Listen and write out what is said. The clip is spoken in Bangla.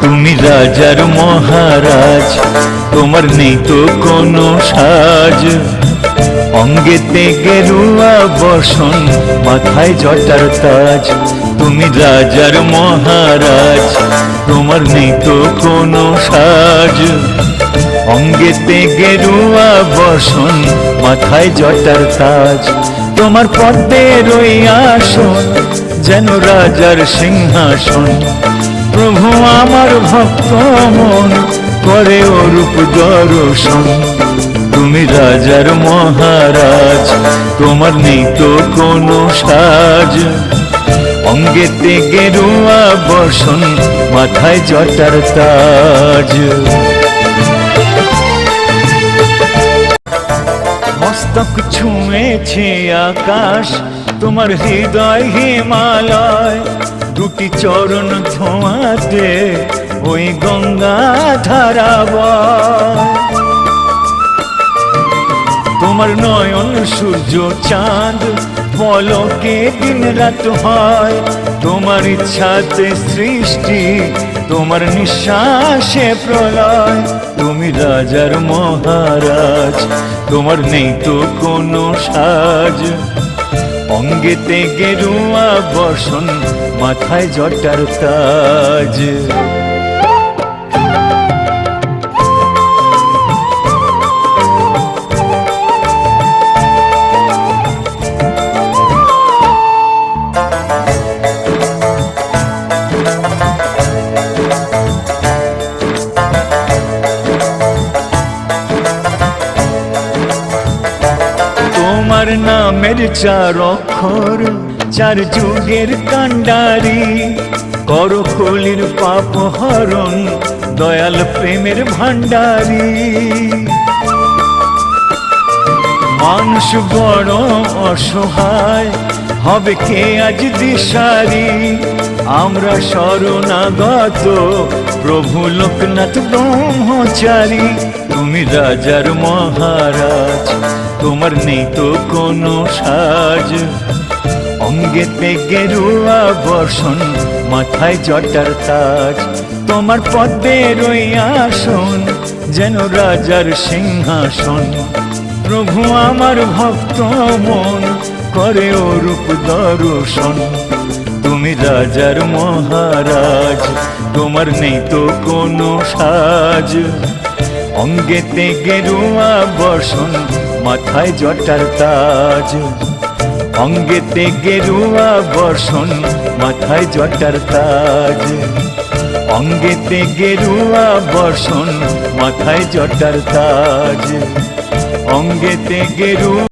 তুমি রাজার মহারাজ, তোমার নেই তো কোনো সাজ। অঙ্গেতে গেরুয়া বসন, মাথায় জটার তাজ। তুমি রাজার মহারাজ, তোমার নেই তো কোনো সাজ। অঙ্গেতে গেরুয়া বসন, মাথায় জটার তাজ। তোমার পদ্মের ওই আসন, যেন রাজার সিংহাসন। প্রভু আমার ভক্ত মন করে ওরূপ দর্শন। তুমি রাজার মহারাজ, তোমার নেই তো কোনো সাজ। অঙ্গেতে গেরুয়া বসন, মাথায় জটার তাজ। মস্তক ছুঁয়েছে আকাশ, তোমার হৃদয় হিমালয়। দুটি চরণ ধোঁয়াতে ওই গঙ্গা ধারা বয়। তোমার নয়ন সূর্য চাঁদ, পলকে দিন রাত হয়। তোমার ইচ্ছাতে সৃষ্টি, তোমার নিঃশ্বাসে প্রলয়। তুমি রাজার মহারাজ, তোমার নেই তো কোনো সাজ। অঙ্গেতে গেরুয়া বসন, মাথায় জটার তাজ। তোমার নামের চার অক্ষর, চার যুগের কাণ্ডারি। করকলির পাপ হরণ, দয়াল প্রেমের ভাণ্ডারি। মানুষ বড় অসহায়, হবে কে আজ দিশারি। আমরা শরণাগত, প্রভু লোকনাথ ব্রহ্মচারী। তুমি রাজার মহারাজ, তোমার নেই তো কোনো সাজ। অঙ্গেতে গেরুয়া বসন, মাথায় জটার তাজ। তোমার পদ্মের ওই আসন, যেন রাজার সিংহাসন। প্রভু আমার ভক্ত মন করে ওরূপ দর্শন। তুমি রাজার মহারাজ, তোমার নেই তো কোনো সাজ। অঙ্গেতে গেরুয়া বসন, মাথায় জটার তাজ। অঙ্গেতে গেরুয়া বসন, মাথায় জটার তাজ। অঙ্গেতে গেরুয়া বসন, মাথায় জটার তাজ। অঙ্গেতে গেরুয়া